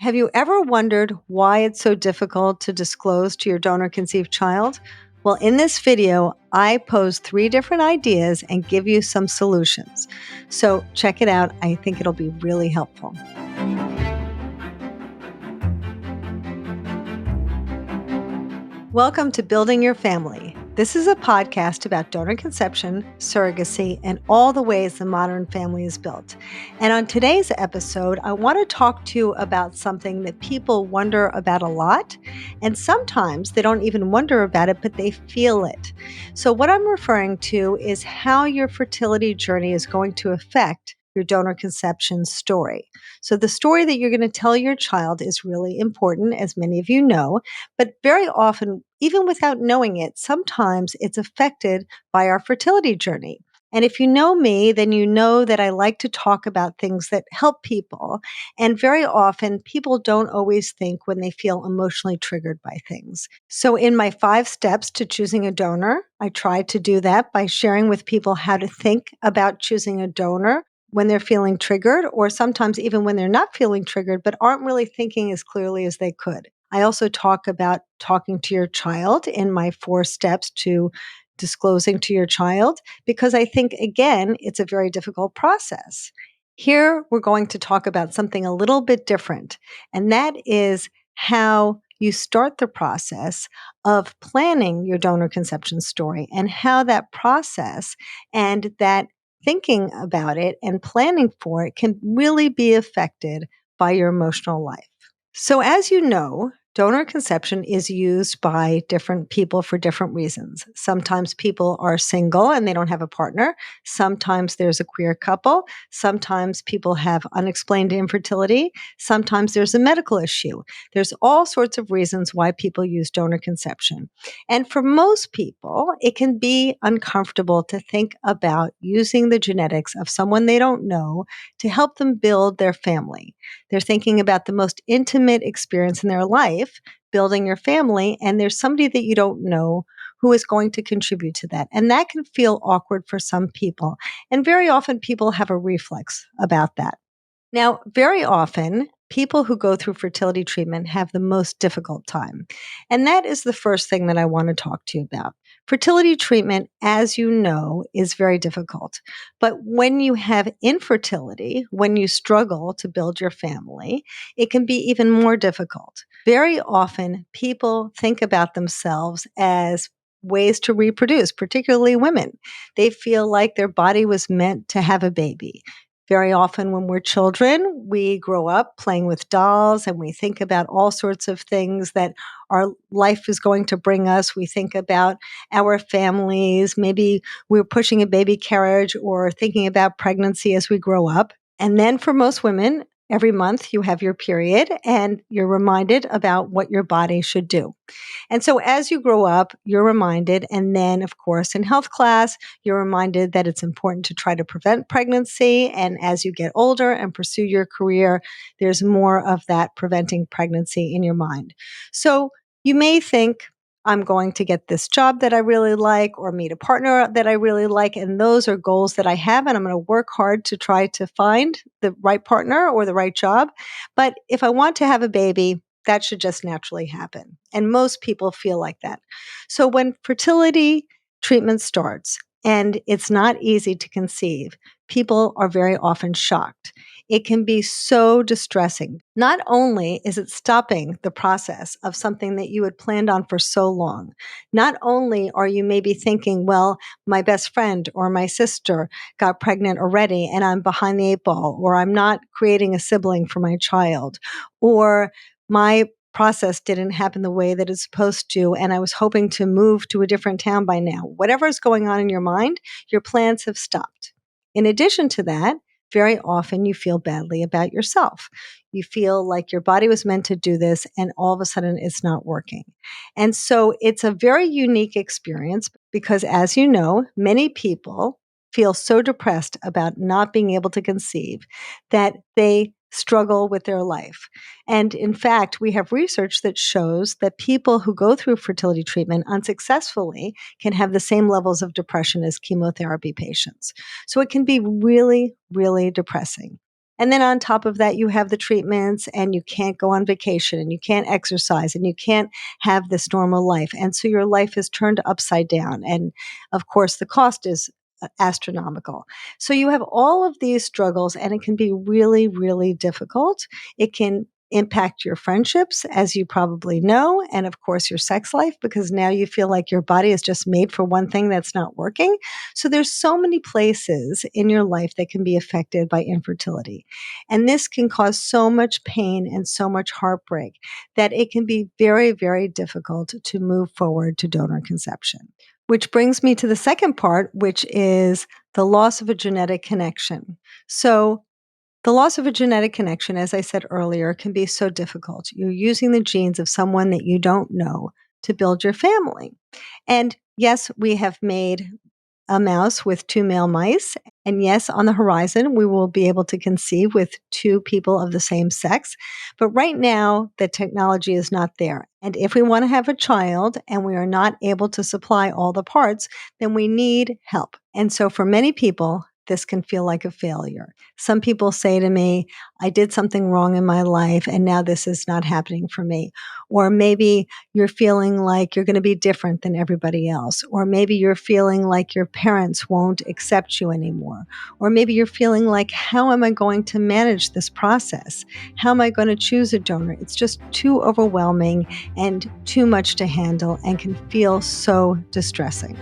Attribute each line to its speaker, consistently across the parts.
Speaker 1: Have you ever wondered why it's so difficult to disclose to your donor conceived child? Well, in this video, I pose 3 different ideas and give you some solutions. So check it out. I think it'll be really helpful. Welcome to Building Your Family. This is a podcast about donor conception, surrogacy, and all the ways the modern family is built. And on today's episode, I want to talk to you about something that people wonder about a lot. And sometimes they don't even wonder about it, but they feel it. So what I'm referring to is how your fertility journey is going to affect your donor conception story. So the story that you're going to tell your child is really important, as many of you know, but very often, even without knowing it, sometimes it's affected by our fertility journey. And if you know me, then you know that I like to talk about things that help people. And very often, people don't always think when they feel emotionally triggered by things. So, in my 5 steps to choosing a donor, I try to do that by sharing with people how to think about choosing a donor when they're feeling triggered, or sometimes even when they're not feeling triggered, but aren't really thinking as clearly as they could. I also talk about talking to your child in my 4 steps to disclosing to your child, because I think, again, it's a very difficult process. Here, we're going to talk about something a little bit different, and that is how you start the process of planning your donor conception story and how that process and that thinking about it and planning for it can really be affected by your emotional life. So, as you know, donor conception is used by different people for different reasons. Sometimes people are single and they don't have a partner. Sometimes there's a queer couple. Sometimes people have unexplained infertility. Sometimes there's a medical issue. There's all sorts of reasons why people use donor conception. And for most people, it can be uncomfortable to think about using the genetics of someone they don't know to help them build their family. They're thinking about the most intimate experience in their life, building your family, and there's somebody that you don't know who is going to contribute to that. And that can feel awkward for some people. And very often people have a reflex about that. Now, very often, people who go through fertility treatment have the most difficult time. And that is the first thing that I want to talk to you about. Fertility treatment, as you know, is very difficult. But when you have infertility, when you struggle to build your family, it can be even more difficult. Very often, people think about themselves as ways to reproduce, particularly women. They feel like their body was meant to have a baby. Very often when we're children, we grow up playing with dolls and we think about all sorts of things that our life is going to bring us. We think about our families. Maybe we're pushing a baby carriage or thinking about pregnancy as we grow up. And then for most women, every month you have your period and you're reminded about what your body should do. And so as you grow up, you're reminded, and then, of course, in health class, you're reminded that it's important to try to prevent pregnancy. And as you get older and pursue your career, there's more of that preventing pregnancy in your mind. So you may think, I'm going to get this job that I really like or meet a partner that I really like. And those are goals that I have. And I'm going to work hard to try to find the right partner or the right job. But if I want to have a baby, that should just naturally happen. And most people feel like that. So when fertility treatment starts and it's not easy to conceive, people are very often shocked. It can be so distressing. Not only is it stopping the process of something that you had planned on for so long, not only are you maybe thinking, well, my best friend or my sister got pregnant already and I'm behind the 8 ball, or I'm not creating a sibling for my child, or my process didn't happen the way that it's supposed to, and I was hoping to move to a different town by now. Whatever is going on in your mind, your plans have stopped. In addition to that, very often you feel badly about yourself. You feel like your body was meant to do this, and all of a sudden it's not working. And so it's a very unique experience because, as you know, many people feel so depressed about not being able to conceive that they struggle with their life. And in fact, we have research that shows that people who go through fertility treatment unsuccessfully can have the same levels of depression as chemotherapy patients. So it can be really, really depressing. And then on top of that, you have the treatments and you can't go on vacation and you can't exercise and you can't have this normal life. And so your life is turned upside down. And of course, the cost is astronomical. So you have all of these struggles and it can be really, really difficult. It can impact your friendships, as you probably know, and of course your sex life, because now you feel like your body is just made for one thing that's not working. So there's so many places in your life that can be affected by infertility. And this can cause so much pain and so much heartbreak that it can be very, very difficult to move forward to donor conception. Which brings me to the second part, which is the loss of a genetic connection. So the loss of a genetic connection, as I said earlier, can be so difficult. You're using the genes of someone that you don't know to build your family. And yes, we have made a mouse with two male mice. And yes, on the horizon, we will be able to conceive with two people of the same sex. But right now, the technology is not there. And if we want to have a child and we are not able to supply all the parts, then we need help. And so for many people, this can feel like a failure. Some people say to me, I did something wrong in my life and now this is not happening for me. Or maybe you're feeling like you're going to be different than everybody else. Or maybe you're feeling like your parents won't accept you anymore. Or maybe you're feeling like, how am I going to manage this process? How am I going to choose a donor? It's just too overwhelming and too much to handle and can feel so distressing.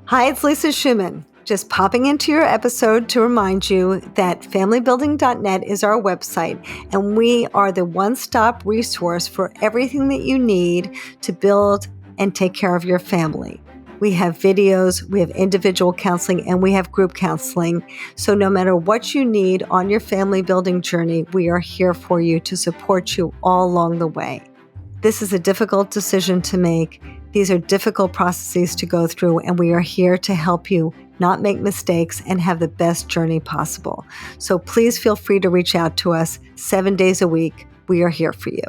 Speaker 1: Hi, it's Lisa Schumann. Just popping into your episode to remind you that familybuilding.net is our website, and we are the one-stop resource for everything that you need to build and take care of your family. We have videos, we have individual counseling, and we have group counseling. So no matter what you need on your family building journey, we are here for you to support you all along the way. This is a difficult decision to make. These are difficult processes to go through, and we are here to help you not make mistakes and have the best journey possible. So please feel free to reach out to us 7 days a week. We are here for you.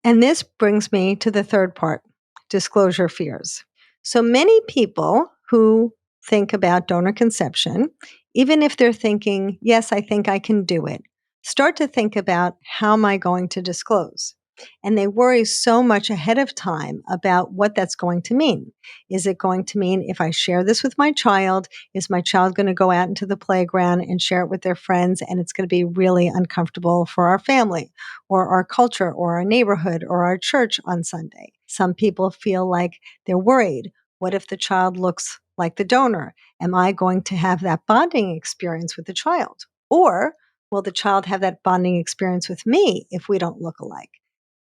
Speaker 1: And this brings me to the third part, disclosure fears. So many people who think about donor conception, even if they're thinking, yes, I think I can do it, start to think about, how am I going to disclose? And they worry so much ahead of time about what that's going to mean. Is it going to mean, if I share this with my child, is my child going to go out into the playground and share it with their friends, and it's going to be really uncomfortable for our family or our culture or our neighborhood or our church on Sunday? Some people feel like they're worried. What if the child looks like the donor? Am I going to have that bonding experience with the child? Or will the child have that bonding experience with me if we don't look alike?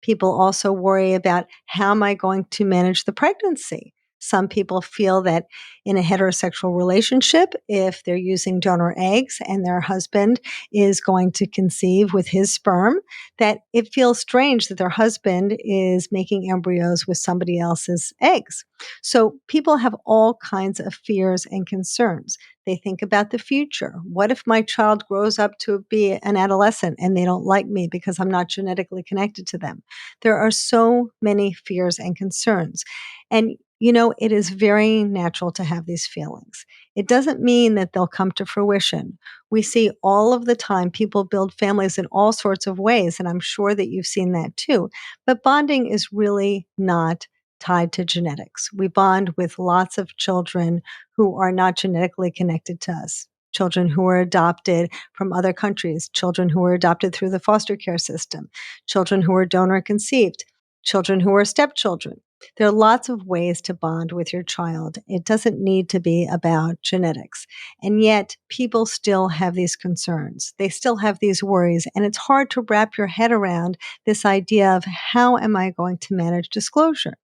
Speaker 1: People also worry about, how am I going to manage the pregnancy? Some people feel that in a heterosexual relationship, if they're using donor eggs and their husband is going to conceive with his sperm, that it feels strange that their husband is making embryos with somebody else's eggs. So people have all kinds of fears and concerns. They think about the future. What if my child grows up to be an adolescent and they don't like me because I'm not genetically connected to them? There are so many fears and concerns. And it is very natural to have these feelings. It doesn't mean that they'll come to fruition. We see all of the time people build families in all sorts of ways, and I'm sure that you've seen that too. But bonding is really not tied to genetics. We bond with lots of children who are not genetically connected to us. Children who are adopted from other countries, children who are adopted through the foster care system, children who are donor conceived, children who are stepchildren. There are lots of ways to bond with your child. It doesn't need to be about genetics. And yet, people still have these concerns. They still have these worries. And it's hard to wrap your head around this idea of, how am I going to manage disclosure?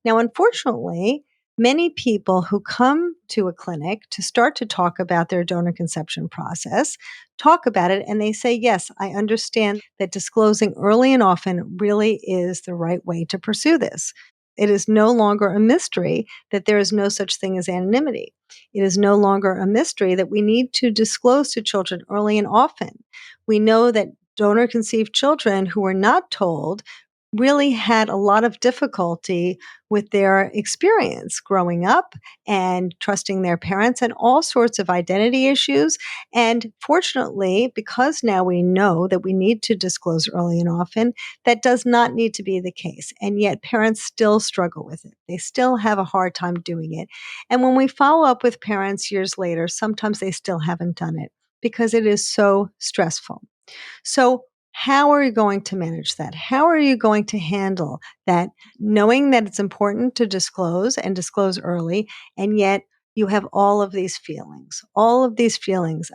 Speaker 1: Now, unfortunately, many people who come to a clinic to start to talk about their donor conception process talk about it and they say, yes, I understand that disclosing early and often really is the right way to pursue this. It is no longer a mystery that there is no such thing as anonymity. It is no longer a mystery that we need to disclose to children early and often. We know that donor conceived children who are not told really had a lot of difficulty with their experience growing up and trusting their parents and all sorts of identity issues. And fortunately, because now we know that we need to disclose early and often, that does not need to be the case. And yet parents still struggle with it. They still have a hard time doing it. And when we follow up with parents years later, sometimes they still haven't done it because it is so stressful. So, how are you going to manage that? How are you going to handle that, knowing that it's important to disclose and disclose early, and yet you have all of these feelings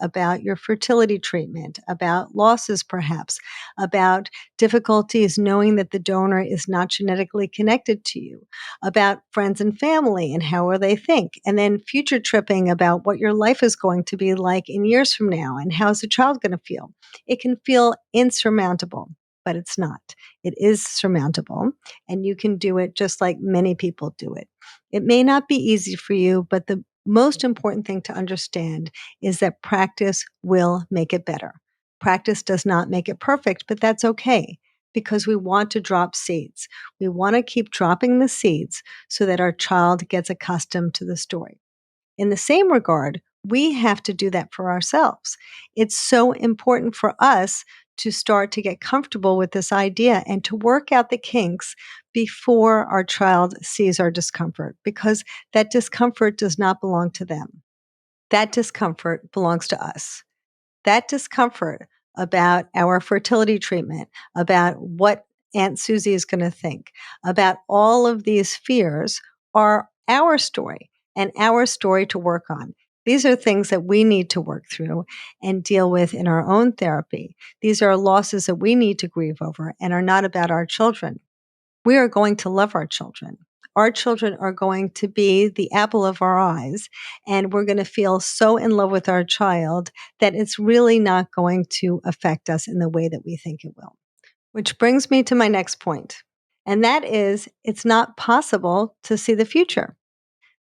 Speaker 1: about your fertility treatment, about losses perhaps, about difficulties knowing that the donor is not genetically connected to you, about friends and family and how will they think, and then future tripping about what your life is going to be like in years from now and how's the child going to feel. It can feel insurmountable, but it's not. It is surmountable, and you can do it just like many people do it. It may not be easy for you, but the most important thing to understand is that practice will make it better. Practice does not make it perfect, but that's okay because we want to drop seeds. We want to keep dropping the seeds so that our child gets accustomed to the story. In the same regard, we have to do that for ourselves. It's so important for us to start to get comfortable with this idea and to work out the kinks before our child sees our discomfort, because that discomfort does not belong to them. That discomfort belongs to us. That discomfort about our fertility treatment, about what Aunt Susie is going to think, about all of these fears are our story and our story to work on. These are things that we need to work through and deal with in our own therapy. These are losses that we need to grieve over and are not about our children. We are going to love our children. Our children are going to be the apple of our eyes, and we're going to feel so in love with our child that it's really not going to affect us in the way that we think it will. Which brings me to my next point, and that is it's not possible to see the future.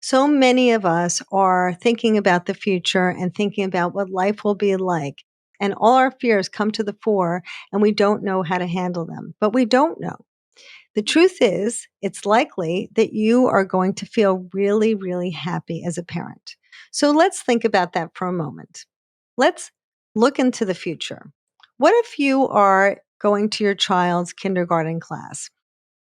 Speaker 1: So many of us are thinking about the future and thinking about what life will be like, and all our fears come to the fore, and we don't know how to handle them. But we don't know. The truth is, it's likely that you are going to feel really, really happy as a parent. So let's think about that for a moment. Let's look into the future. What if you are going to your child's kindergarten class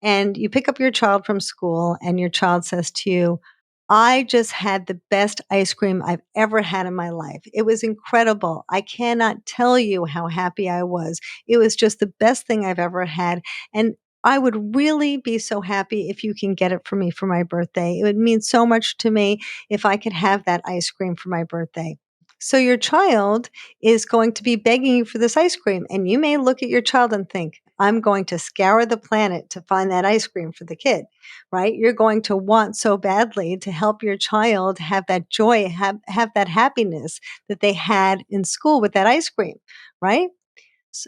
Speaker 1: and you pick up your child from school and your child says to you, I just had the best ice cream I've ever had in my life. It was incredible. I cannot tell you how happy I was. It was just the best thing I've ever had. And I would really be so happy if you can get it for me for my birthday. It would mean so much to me if I could have that ice cream for my birthday. So your child is going to be begging you for this ice cream. And you may look at your child and think, I'm going to scour the planet to find that ice cream for the kid, right? You're going to want so badly to help your child have that joy, have that happiness that they had in school with that ice cream, right?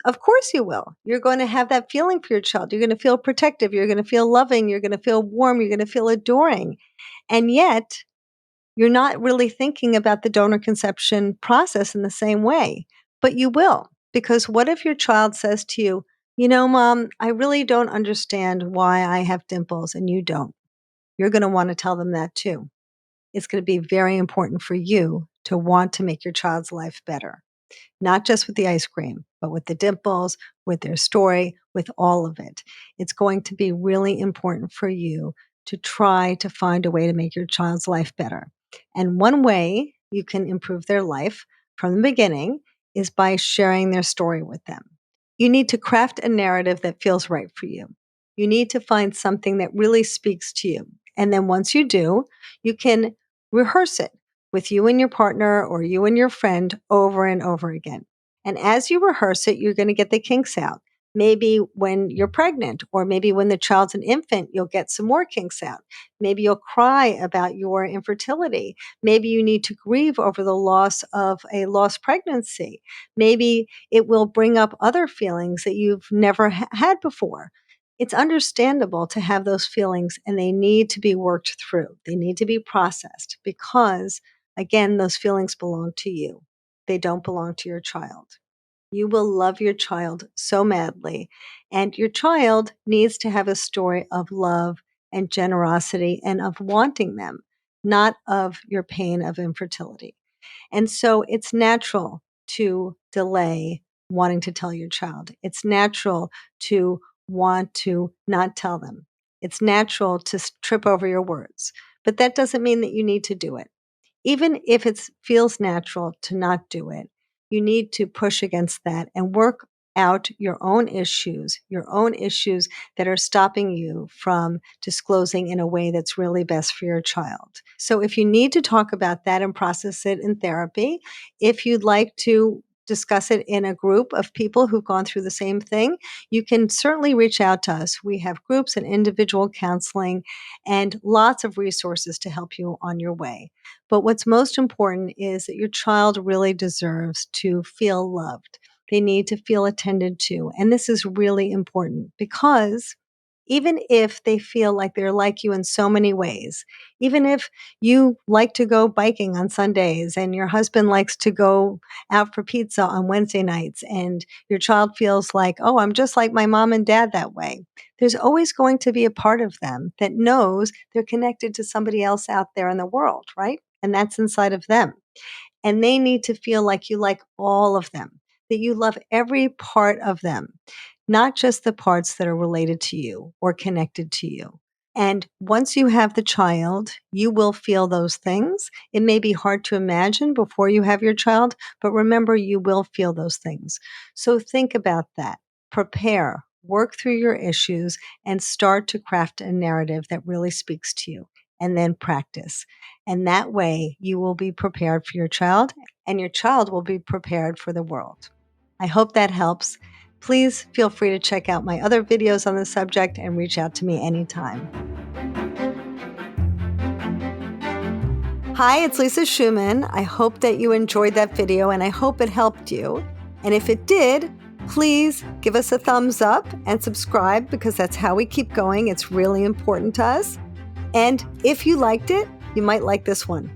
Speaker 1: Of course you will. You're going to have that feeling for your child. You're going to feel protective. You're going to feel loving. You're going to feel warm. You're going to feel adoring. And yet, you're not really thinking about the donor conception process in the same way, but you will. Because what if your child says to you, you know, mom, I really don't understand why I have dimples and you don't. You're going to want to tell them that too. It's going to be very important for you to want to make your child's life better, not just with the ice cream, but with the dimples, with their story, with all of it. It's going to be really important for you to try to find a way to make your child's life better. And one way you can improve their life from the beginning is by sharing their story with them. You need to craft a narrative that feels right for you. You need to find something that really speaks to you. And then once you do, you can rehearse it with you and your partner or you and your friend over and over again. And as you rehearse it, you're going to get the kinks out. Maybe when you're pregnant, or maybe when the child's an infant, you'll get some more kinks out. Maybe you'll cry about your infertility. Maybe you need to grieve over the loss of a lost pregnancy. Maybe it will bring up other feelings that you've never had before. It's understandable to have those feelings, and they need to be worked through. They need to be processed because, again, those feelings belong to you. They don't belong to your child. You will love your child so madly. And your child needs to have a story of love and generosity and of wanting them, not of your pain of infertility. And so it's natural to delay wanting to tell your child. It's natural to want to not tell them. It's natural to trip over your words, but that doesn't mean that you need to do it. Even if it feels natural to not do it, you need to push against that and work out your own issues that are stopping you from disclosing in a way that's really best for your child. So if you need to talk about that and process it in therapy, if you'd like to discuss it in a group of people who've gone through the same thing, you can certainly reach out to us. We have groups and individual counseling and lots of resources to help you on your way. But what's most important is that your child really deserves to feel loved. They need to feel attended to. And this is really important because even if they feel like they're like you in so many ways, even if you like to go biking on Sundays and your husband likes to go out for pizza on Wednesday nights and your child feels like, oh, I'm just like my mom and dad that way, there's always going to be a part of them that knows they're connected to somebody else out there in the world, right? And that's inside of them. And they need to feel like you like all of them, that you love every part of them, not just the parts that are related to you or connected to you. And once you have the child, you will feel those things. It may be hard to imagine before you have your child, but remember, you will feel those things. So think about that. Prepare, work through your issues, and start to craft a narrative that really speaks to you, and then practice. And that way, you will be prepared for your child, and your child will be prepared for the world. I hope that helps. Please feel free to check out my other videos on the subject and reach out to me anytime. Hi, it's Lisa Schumann. I hope that you enjoyed that video and I hope it helped you. And if it did, please give us a thumbs up and subscribe because that's how we keep going. It's really important to us. And if you liked it, you might like this one.